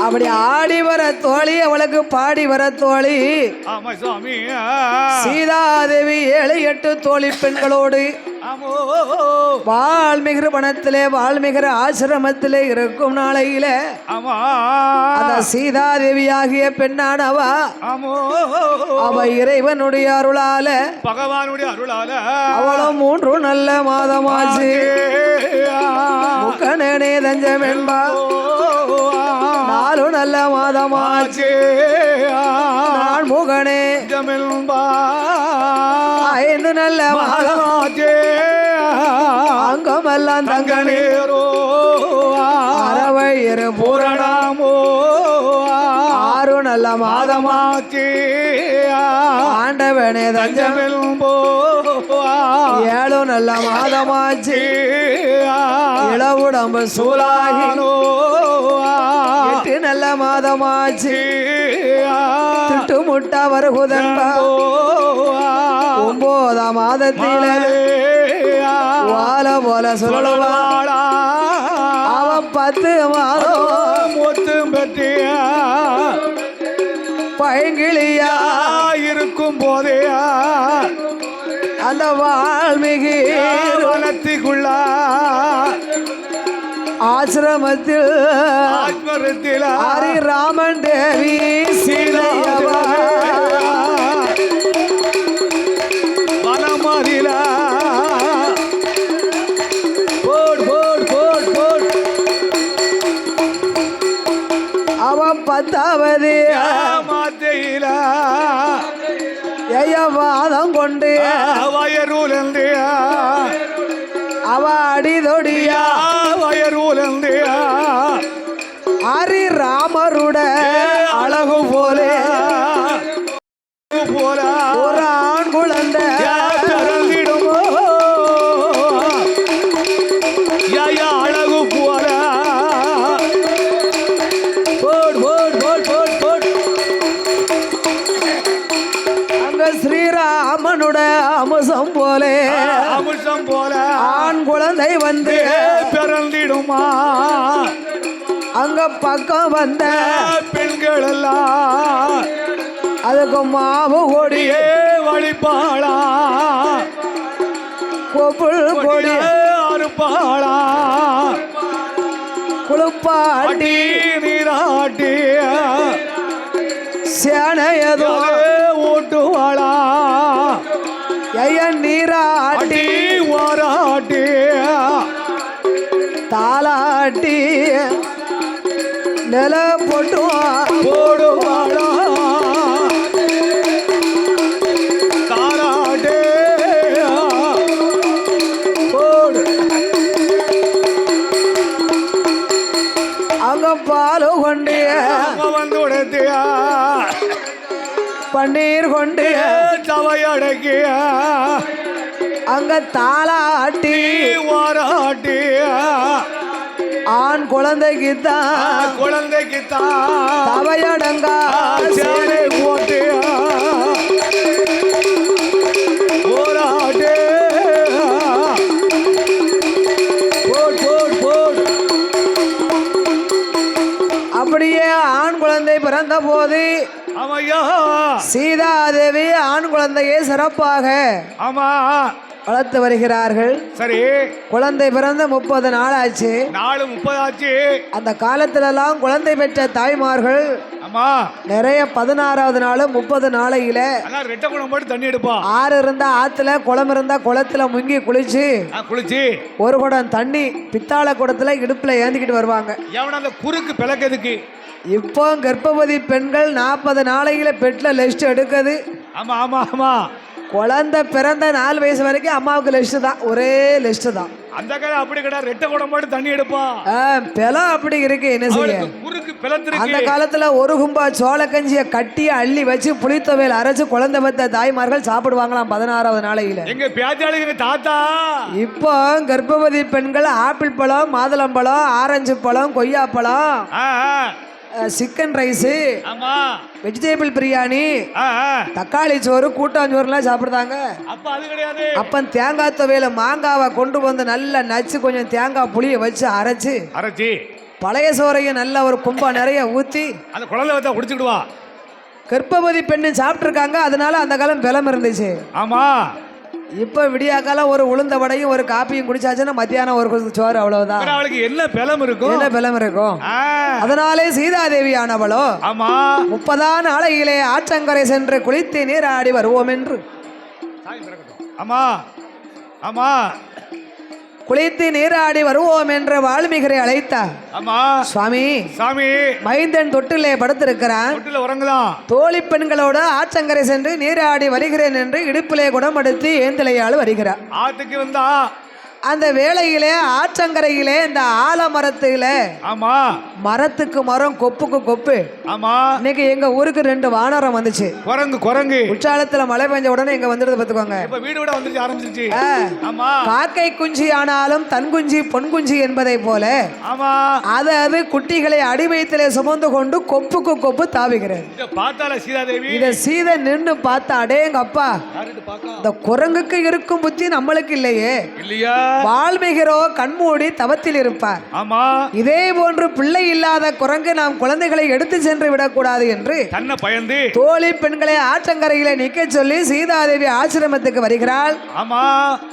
அப்படி ஆடி வர தோழி அவளுக்கு பாடி வர தோழி சீதாதேவி 7-8 தோழி பெண்களோடு வால்மீகி வனத்திலே வால்மீகி ஆசிரமத்திலே இருக்கும் நாளையில அந்த சீதாதேவி ஆகிய பெண்ணானவா அவ இறைவனுடைய அருளால பகவானுடைய அருளால அவளும் 3 நல்ல மாதமாச்சு முக்கனே தஞ்சம் என்பா 4 நல்ல மாதமாச்சு நான் முகனே 5 நல்ல மாதமாச்சு அங்கமெல்லாம் தங்க நேரோ அறவையரு பூரணமோ 6 நல்ல நல்ல மாதமா மாதமாச்சு ஆண்டவனே தஞ்சம் ஏழு நல்ல மாதமாச்சு இளவுடம்பு சூலாகி எட்டு நல்ல மாதமாச்சு திட்டு முட்டா வருகுதன்பா ஒன்பதாம் மாதத்தில வாழ போல சொல்லுவாளா அவன் 10 மாதம் மொத்தம் பற்றியா பைங்கிளியா இருக்கும் போதையா அந்த வால்மீகி வனத்துக்குள்ள ஆசிரமத்தில் ஆத்மரத்தில் ஹரி ராமன் தேவி சீதையவா வனமதில போட் போட் போட் போட் அவன் 10வது மாத்தையில வாதம் கொண்டு வயரூலந்தியா அவ அடிதொடியா வயரூலந்தியா ஹரி ராமருட அழகு போலே போல ஒரு ஆண் குழந்தை பிறந்திடுமோ யா அழகு போல boat boat boat boat boat அங்க ஸ்ரீராமனுட அமுசம் போலே அமிர்தம் போல ஆண் குழந்தை வந்து பிறந்திடுமா அங்க பக்கம் வந்த பெண்கள் எல்லாம் அதுக்கு மாவு கொடியே வழிபாளா கொப்புள் கொடி அறுப்பாளா குளிப்பாட்டி நீராட்டி சேனையதோ ஓட்டுவாளா நீராட்டி வாராட்டி தாளாட்டி நில போட்டுவான் போடுவாளா தாராட்டே போடு அங்க பாலு கொண்டு வந்து உடைத்தியா பன்னீர் கொண்டு சவையடக்கிய அங்க தாளாட்டி வாராட்டிய ஆண் குழந்தைக்கு தான் குழந்தைக்கு தான் தவையடங்கா சேனை போட்டிய போராட்டே போட் போட் போட் அப்படியே ஆண் குழந்தை பிறந்த போது ஆமையா சீதாதேவி ஆண் குழந்தையை சிறப்பாக ஆமா வளர்த்து வருகிறார்கள். சரி குழந்தை பிறந்த 30 நாள் ஆச்சு. நாலு 30 ஆச்சு. அந்த காலத்துல எல்லாம் குழந்தை பெற்ற தாய்மார்கள் ஆமா நிறைய 16வது நாள் 30 நாளையில ரெட்டை குடம் போட்டு தண்ணி எடுப்பா. ஆறு இருந்தா ஆத்துல, குளம் இருந்தா குளத்துல முங்கி குளிச்சு ஒரு குடம் தண்ணி பித்தாள குடத்துல இடுப்புல ஏந்திக்கிட்டு வருவாங்க. அந்த குறுக்கு பிளக்கிறதுக்கு இப்போ கர்ப்பவதி பெண்கள் 40 நாளையில பெட்ல லெஸ்ட் எடுக்குது. ஆமா ஆமா ஆமா குழந்தை பிறந்த 4 வயசு வரைக்கும் அம்மாவுக்கு லிஸ்ட் தான், ஒரே லிஸ்ட் தான். அந்த காலம் அப்படி கிடையாது, ரெட்டை குடம் போட்டு தண்ணி எடுப்பா. பிளம் அப்படி இருக்கு, என்ன செய்ய. அந்த காலத்துல ஒரு கும்பா சோள கஞ்சியை கட்டி அள்ளி வச்சு புளித்தவையில் அரைச்சு குழந்தை பெற்ற தாய்மார்கள் சாப்பிடுவாங்களாம் 16வது நாளையில. எங்க பேச்சாளிங்க தாத்தா. இப்போ கர்ப்பவதி பெண்கள் ஆப்பிள் பழம், மாதுளம்பழம், ஆரஞ்சு பழம், கொய்யாப்பழம், சிக்கன் ரைஸ், வெஜிடபிள் பிரியாணி, தக்காளி சோறு, கூட்டாஞ்சோறுலாம் சாப்பிடுறாங்க. அப்ப தேங்காய் துவையில மாங்காவை கொண்டு வந்து நல்லா நச்சு கொஞ்சம் தேங்காய் புளிய வச்சு அரைச்சு பழைய சோறையும் நல்ல ஒரு கும்பா நிறைய ஊத்தி அந்த குழந்தை வச்சா குடிச்சுடுவா. கர்ப்பவதி பெண்ணு சாப்பிட்டு இருக்காங்க. அதனால அந்த காலம் பலம் இருந்துச்சு. ஆமா இப்ப விடியா காலம் ஒரு உளுந்த வடையும் ஒரு காப்பியும் குடிச்சாச்சுன்னா மத்தியானம் ஒரு சோறு, அவ்வளவுதான். அவளுக்கு என்ன பலம் இருக்கும், என்ன பலம் இருக்கும். அதனாலே சீதாதேவி ஆனவளோ 30 நாளையிலே ஆற்றங்கரை சென்று குளித்து நீராடி வருவோம் என்று ஆமா ஆமா குளித்து நீராடி வருவோம் என்று வால்மீகரை அழைத்தார். சுவாமி சாமி மைந்தன் தொட்டிலே படுத்திருக்கிறான், தோழி பெண்களோடு ஆற்றங்கரை சென்று நீராடி வருகிறேன் என்று இடுப்பிலே குடமடுத்து ஏந்திலையாள் வருகிறார். ஆத்துக்கு வந்தா அந்த வேளையிலே ஆற்றங்கரையிலே இந்த ஆலமரத்துல ஆமா மரத்துக்கு மரம் கொப்புக்கு கொப்பு. ஆமா இன்னைக்கு எங்க ஊருக்கு 2 வானரம் வந்துச்சு. குரங்கு உற்சாலத்துல மழை பெஞ்ச உடனே இங்க வந்துடுது பாத்துக்கோங்க. இப்ப வீடு விட வந்துருச்சு ஆரம்பிச்சிருச்சு. ஆமா காக்கை குஞ்சு ஆனாலும் தன் குஞ்சு பொன் குஞ்சு என்பதை போல ஆமா அது குட்டிகளை அடிவயத்திலே சுமந்து கொண்டு கொப்புக்கு கொப்பு தாவுகிறது. இத பார்த்தால சீதாதேவி இத சீதை நின்னு பார்த்தா அடேங்க அப்பா இந்த குரங்குக்கு இருக்கும் புத்தி நம்மளுக்கு இல்லையே இல்லையா? வால்மீகிரோ கண்மூடி தவத்தில் இருப்பார். ஆமா இதே போன்று பிள்ளை இல்லாத குரங்கு நாம் குழந்தைகளை எடுத்து சென்று விடக்கூடாது என்று தன்னை பயந்து தோழி பெண்களை ஆற்றங்கரையில நிக்க சொல்லி சீதாதேவி ஆசிரமத்துக்கு வருகிறாள். ஆமா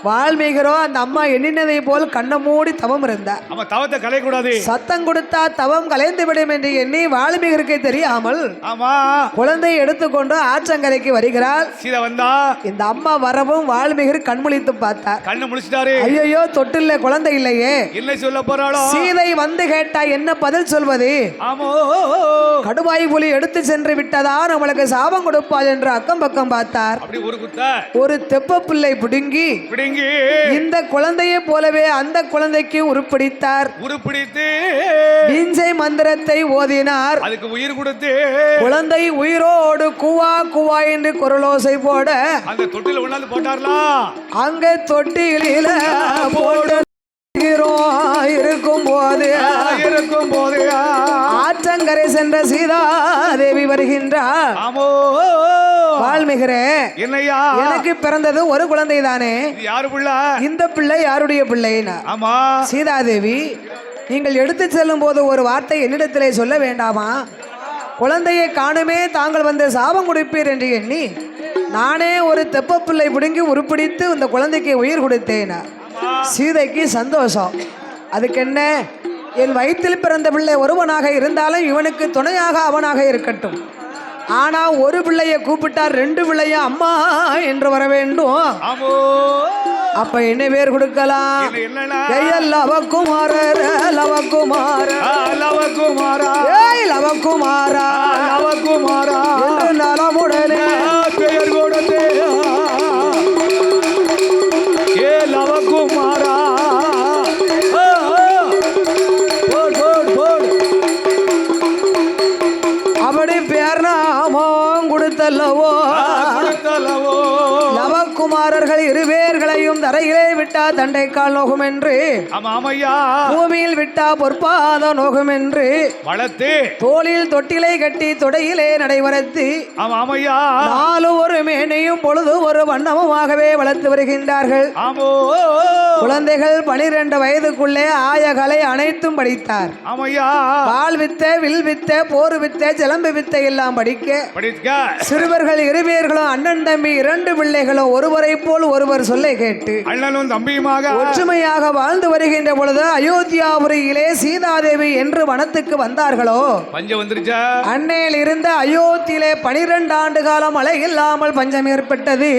வால்மீகிரோ அந்த அம்மா எண்ணினதை போல் கண்ணை மூடி தவம் இருந்தார். ஆமா தவத்தை கலை கூடாது, சத்தம் கொடுத்தா தவம் கலைந்து விடும் என்று எண்ணி வால்மீகிற்கு தெரியாமல் ஆமா குழந்தையை எடுத்துக்கொண்டு ஆற்றங்கரைக்கு வருகிறாள். சீதா வந்தா இந்த அம்மா வரவும் வால்மீகர் கண்முழித்து பார்த்தார். கண்ணு முழிச்சிட்டாரு. ஐயோ தொட்டில்ல குழந்தை இல்லையே, என்ன சொல்ல போறாளோ? சீதை வந்து கேட்டா என்ன பதில் சொல்வது? ஆமோ கடுவாய் புலி எடுத்து சென்று விட்டதா நம்மளுக்கு சாபம் கொடுப்பாள் என்று அக்கம் பக்கம் பார்த்தார். அப்படி ஒரு குத்த ஒரு தெப்ப பிள்ளை பிடுங்கி இந்த குழந்தையை போலவே அந்த குழந்தைக்கு உருப்பிடித்தார். உருப்பிடித்து விஞ்சை மந்திரத்தை ஓதினார். அதுக்கு உயிர் கொடுத்து குழந்தை உயிரோடு குவா குவா என்று குரலோசை போட அந்த தொட்டில ஒண்ணாந்து போட்டார்லா. அங்க தொட்டியில போட்டு இருக்கும் போது ஆற்றங்கரை சென்ற சீதாதேவி வருகின்றார். வால்மீகிரே, என்னையா எனக்கு பிறந்தது ஒரு குழந்தை தானே, யாரு பிள்ளை? இந்த பிள்ளை யாருடைய பிள்ளைனா? ஆமா சீதாதேவி, நீங்கள் எடுத்து செல்லும் போது ஒரு வார்த்தை என்னிடத்திலே சொல்ல வேண்டாமா? குழந்தையை காணுமே தாங்கள் வந்து சாபம் கொடுப்பீர் என்று எண்ணி நானே ஒரு தெப்ப பிள்ளை பிடுங்கி உருப்பிடித்து இந்த குழந்தைக்கு உயிர் கொடுத்தேனா? சீதைக்கு சந்தோஷம். அதுக்கு என்ன, என் வயிற்றில் பிறந்த பிள்ளை ஒருவனாக இருந்தாலும் இவனுக்கு துணையாக அவனாக இருக்கட்டும். ஆனா ஒரு பிள்ளைய கூப்பிட்டார், 2 பிள்ளையும் அம்மா என்று வர வேண்டும். அப்ப என்ன பேர் கொடுக்கலாம்? லவகுமார லவகுமார லவகுமாரா லவகுமாரா லவகுமாரா என்று நலமுடனே பெயர் கொடுத்தே லவகுமாரா. அப்படி பேர் நாமம் கொடுத்தல்லவோ லவகுமாரர்கள் இருவேர்களையும் தரையிலே விட்டா தண்டைக்கால் நோகும் என்று, பூமியில் விட்டா பொற்பாத நோகும் என்று வளர்த்து தோளில் தொட்டிலை கட்டி தொடையிலே நடைவரத்து 4 ஒரு மேனையும் பொழுது ஒரு வண்ணமுமாகவே வளர்த்து வருகின்றார்கள். குழந்தைகள் 12 வயதுக்குள்ளே ஆயகலை அனைத்தும் படித்தார். வாள் வித்த, வில் வித்த, போர் வித்த, சிலம்பு வித்த எல்லாம் படிக்க சிறுவர்கள் இருவேர்களும் அண்ணன் தம்பி 2 பிள்ளைகளும் ஒருவரை போல் ஒருவர் சொல்லை கேட்டு அண்ணனும் தம்பியுமாக ஒற்றுமையாக வாழ்ந்து வருகின்ற பொழுது அயோத்தியாபுரியிலே சீதாதேவி என்று வனத்துக்கு வந்தார்களோ பஞ்சம் வந்துருச்சா? அன்னையில் இருந்த அயோத்தியிலே 12 ஆண்டு காலம் மழை இல்லாமல் பஞ்சம் ஏற்பட்டது.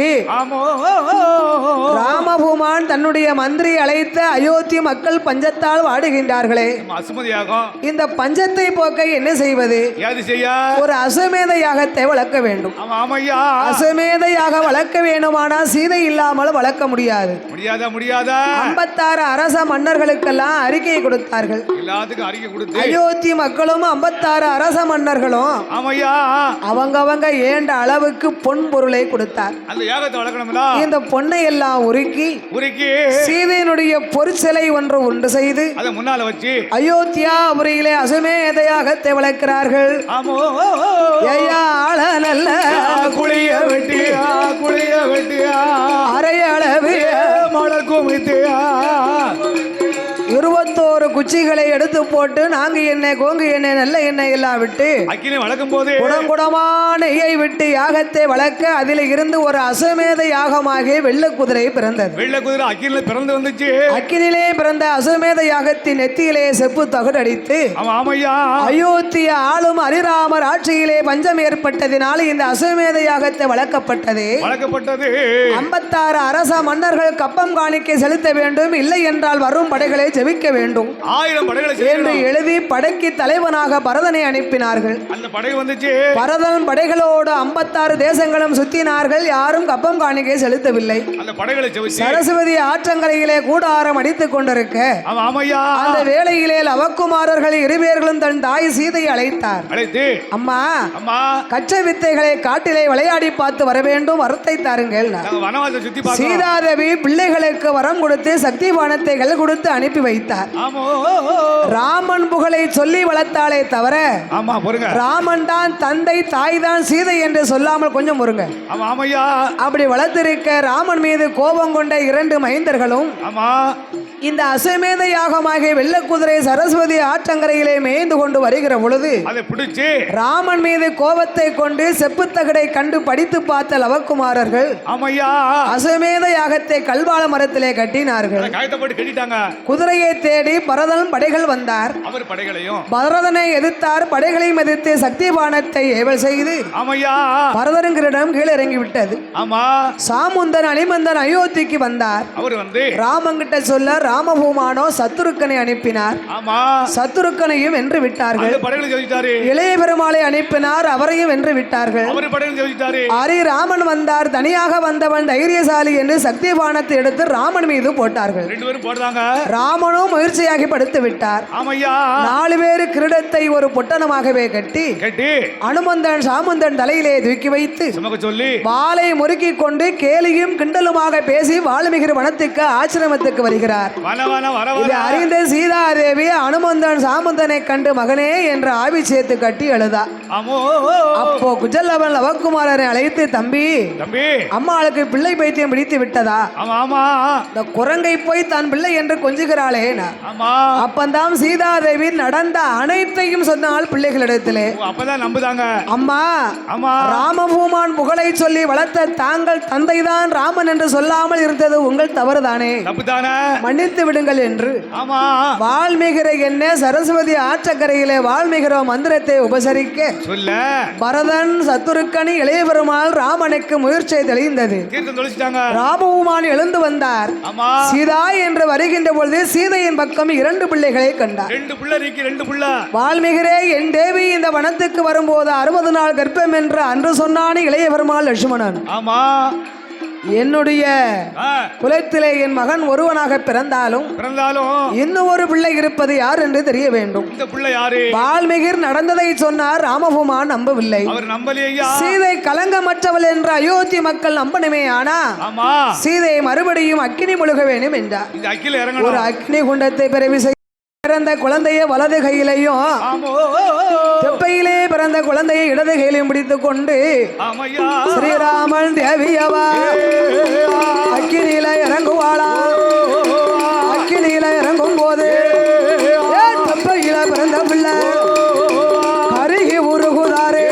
ராமபூமான் தன்னுடைய மந்திரி அழைத்து அயோத்தி மக்கள் பஞ்சத்தால் வாடுகின்றார்களே, இந்த பஞ்சத்தை போக்க என்ன செய்வது? ஒரு அசுமேத யாகத்தை வளர்க்க வேண்டும். அசுமேத யாக வளர்க்க வேண்டுமானா சீதை இல்லாமல் வளர்க்க முடியாது. 56 அரச மன்னர்களுக்கெல்லாம் அறிக்கை கொடுத்தார்கள். அயோத்தி மக்களும் 56 அரச மன்னர்களும் அவங்க ஏண்ட அளவுக்கு பொன் பொருளை கொடுத்தார். இந்த பொன்னை எல்லாம் உருக்கி சீதையினுடைய பொற்சிலை ஒன்று உண்டு செய்து முன்னால வச்சு அயோத்தியாபுரியிலே அசுமேத யாகத்தை வளர்க்கிறார்கள். நல்ல குளிய வெட்டியா அரையளவு மலர் குமித்தியா 21 குச்சிகளை எடுத்து போட்டு நாங்கு எண்ணெய், கோங்கு எண்ணெய், நல்ல எண்ணெய் எல்லாம் விட்டு அக்கினி வளர்க்கும் போது குடங்குடமான நெய்யை விட்டு யாகத்தை வளர்க்க அதில் இருந்து ஒரு அசுமேத யாகமாக வெள்ளை குதிரை பிறந்தது. வெள்ளை குதிரை அக்கினில பிறந்து வந்துச்சு. அக்கினிலே பிறந்த அசுமேத யாகத்தின் நெத்தியிலே செப்பு தகடு அடித்து அயோத்திய ஆளும் ஹரிராமர் ஆட்சியிலே பஞ்சம் ஏற்பட்டதினால் இந்த அசுமேத யாகத்தை வளர்க்கப்பட்டது. 56 அரச மன்னர்கள் கப்பம் காணிக்கை செலுத்த வேண்டும், இல்லை என்றால் வரும் படைகளை ஜெபிக்க வேண்டும். 1000 படைகளை என்று செய்யணும் எழுதி படைக்கு தலைவனாக பரதனை அனுப்பினார்கள். அந்த படை வந்துச்சு. பரதன் படைகளோடு 56 தேசங்களும் சுத்தினார்கள். யாரும் கப்பம் காணிக்கை செலுத்தவில்லை. அந்த படைகளை செவிச்சு சரஸ்வதி ஆற்றங்கரையிலே கூடாரம் அடித்துக் கொண்டிருக்க ஆமையா அந்த வேளையிலே லவக்குமாரர்கள் இருவேர்களும் தன் தாய் சீதையை அழைத்தார். அழைத்து அம்மா அம்மா கச்ச வித்தைகளை காட்டிலே விளையாடி பார்த்து வர வேண்டும், வரத்தை தாருங்கள். நாங்க வனவாசம் சுத்தி பார்க்கணும். சீதாதேவி பிள்ளைகளுக்கு வரம் கொடுத்து சக்தி பானத்தைகள் கொடுத்து அனுப்பி வைத்தார். ஆமோ ராமன் புகழை சொல்லி வளர்த்தாலே தவிர ஆமா பொறுங்க. ராமன் தான் தந்தை, தாய் தான் சீதை என்று சொல்லாமல் கொஞ்சம் பொறுங்க. ஆமா ஆமையா அப்படி வளர்த்திருக்க ராமன் மீது கோபம் கொண்ட 2 மைந்தர்களும் ஆமா இந்த அசமேத யாகமாக வெள்ளக்குதிரை சரஸ்வதி ஆற்றங்கரையிலே மேய்ந்து கொண்டு வருகிற பொழுது அதை பிடிச்சு ராமன் மீது கோபத்தை கொண்டு செப்புத்தகடை கண்டு படித்து பார்த்த லவக்குமாரர்கள் ஆமையா அசமேத யாகத்தை கல்வாழ மரத்திலே கட்டினார்கள். காயத்தை போட்டு கட்டிட்டாங்க. குதிரையை தேடி பரதன் படைகள் வந்தார். அவர் படைகளையும் பரதனை எதிர்த்தார். படைகளையும் எதிர்த்து சக்தி பானத்தை ஏவல் செய்து ஆமையா பரதனுங்கிடம் கீழே இறங்கி விட்டது. ஆமா சாமுந்தன் அலிமந்தன் அயோத்திக்கு வந்தார். அவர் வந்து ராமங்கிட்ட சொல்ல ராமபூமானோ சத்துருக்கனை அனுப்பினார். ஆமா சத்துருக்கனையும் வென்று விட்டார்கள். அந்த படைகளை ஜெயிச்சாரு. இளைய பெருமாளை அனுப்பினார். அவரையும் வென்று விட்டார்கள். அவர் படைகளை ஜெயிச்சாரு. அரி ராமன் வந்தார். தனியாக வந்தவன் தைரியசாலி என்று சக்தி பானத்தை எடுத்து ராமன் மீது போட்டார்கள். 2 பேரும் போடுறாங்க. ராமனும் முயற்சியாகி படுத்து விட்டார். ஆமையா 4 பேரு கிரீடத்தை ஒரு பொட்டணமாகவே கட்டி கட்டி அனுமந்தன் சாமுந்தன் தலையிலே தூக்கி வைத்து சுமக்க சொல்லி வாளை முறுக்கி கொண்டு கேலியும் கிண்டலுமாக பேசி வால்மீகி வனத்துக்கு ஆசிரமத்துக்கு வருகிறார். வன வன வர இதை வர அறிந்த சீதாதேவி அனுமந்தன் சாமுந்தனை கண்டு மகனே என்று ஆவி சேர்த்து கட்டி அழுதா. ஆமோ அப்போ குஜல்லவன் லவக்குமாரனை அழைத்து தம்பி தம்பி அம்மாளுக்கு பிள்ளை பைத்தியம் பிடித்து விட்டதா? ஆமா ஆமா இந்த குரங்கை போய் தான் பிள்ளை என்று கொஞ்சுகிறாளே. ஆமா அப்பந்தான் சீதாதேவி நடந்த அனைத்தையும் சொன்னால் பிள்ளைகளிடத்திலே. அப்பதான் நம்புதாங்க. அம்மா ஆமா ராமபூமான் புகழை சொல்லி வளர்த்த தாங்கள் தந்தைதான் ராமன் என்று சொல்லாமல் இருந்தது உங்கள் தவறுதானே, தப்புதானே, மன்னித்து விடுங்கள் என்று ஆமா வால்மீகிரை என்ன சரஸ்வதி ஆற்றக்கரையிலே வால்மீகிரோ மந்திரத்தை உபசரிக்க சொல்ல பரதன் சத்துருக்கனி இளைய பெருமாள் ராமனுக்கு முயற்சியை தெளிந்தது. தீர்த்தம் தொலைச்சிட்டாங்க. ராமபூமான் எழுந்து வந்தார். ஆமா சீதா என்று வருகின்ற பொழுது சீதையின் பக்கம் 2 பிள்ளைகளை கண்டார். 2 பிள்ளை இருக்கு. 2 பிள்ளை. வால்மீகிரே என் தேவி இந்த வனத்துக்கு வரும்போது 60 நாள் கர்ப்பம் என்று அன்று சொன்னானே இளைய பெருமாள் லட்சுமணன். ஆமா என்னுடைய குலத்திலே என் மகன் ஒருவனாக பிறந்தாலும் இன்னும் ஒரு பிள்ளை இருப்பது யார் என்று தெரிய வேண்டும். இந்த பிள்ளை யாரு? வால்மீகி நடந்ததை சொன்னார். ராமபூமான் நம்பவில்லை. அவர் நம்பலையா? சீதை கலங்கமற்றவள் என்று அயோத்தி மக்கள் நம்பணுமே. ஆனா சீதை மறுபடியும் அக்கினி முழுக வேண்டும் என்றார். ஒரு அக்னி குண்டத்தை பிறவி பிறந்த குழந்தையை வலது கையிலையும் தெப்பையிலே பிறந்த குழந்தையை இடது கையிலையும் பிடித்துக் கொண்டு ஸ்ரீராமன் தேவியவா அக்கினியில இறங்குவாளா. அக்கினியில இறங்கும் போது தெப்பையில பிறந்த பிள்ளை கருகி உருகுதாரே.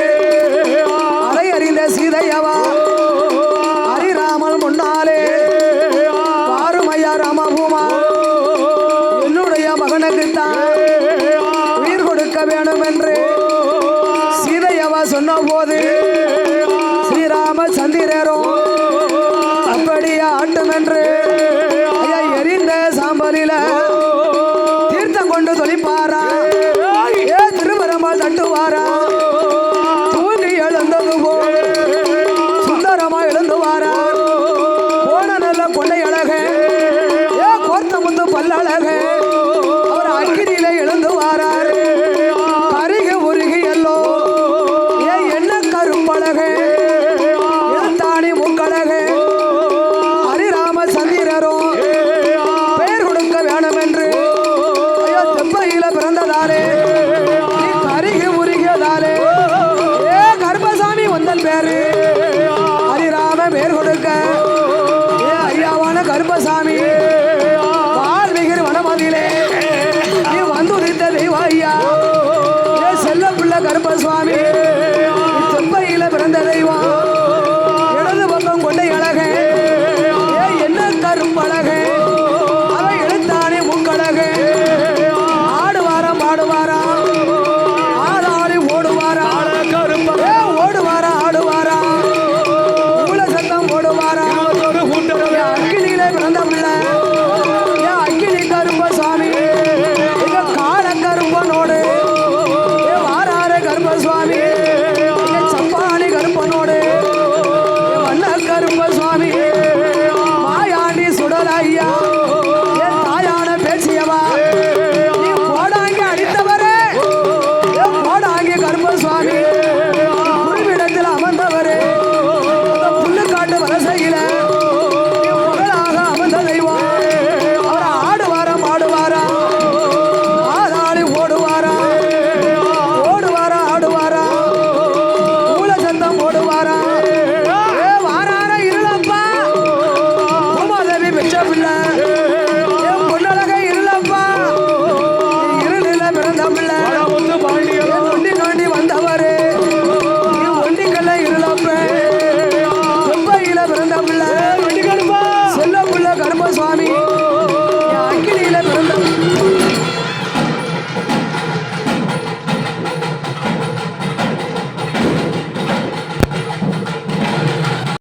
அதை அறிந்த சீதையவா ஹரிராமன் முன்னாலே வாருமையா ராமபூமா மகனுக்குத்தான் உயிர் கொடுக்க வேண்டும் என்று சீதையவா சொன்ன போது ஸ்ரீராமச்சந்திரரும் அப்படியே ஆட்டும் என்று எரிந்த சாம்பலில தீர்த்தம் கொண்டு தொலைப்பாரா. திருவரமால் தட்டுவாரா. தூங்கி எழுந்தது போல் சுந்தரமா எழுந்துவாரா. போன நல்ல கொண்டை அழக கோர்த்த முத்து பல்லழக எழுந்து வாரார். அருக உருகி எல்லோ என்ன கரும்பழக தானி முக்கழக ஹரிராம சந்திரரும் பெயர் கொடுக்க வேணும் என்று தெப்பையில பிறந்ததாலே அருக உருகியதாலே கருப்பசாமி வந்தல் பேரு ஹரிராம பேர் கொடுக்க ஐயாவான கருப்பசாமி வால்மீகி வனமதிலே ஐயா செல்ல பிள்ளை கருப்பசுவாமி தெப்பையில பிறந்த தெய்வம். இடது பக்கம் கொண்டை அழக என்ன கரும்பழக அவை எழுத்தானே முக்கழக ஆடுவாரம் பாடுவாரா ஆடாடி ஓடுவாரா ஓடுவாரா ஆடுவாரா மூல சத்தம் ஓடுவாரா. அக்கினியில பிறந்த பிள்ளை அக்கினி கருப்பசுவாமி சுவாமி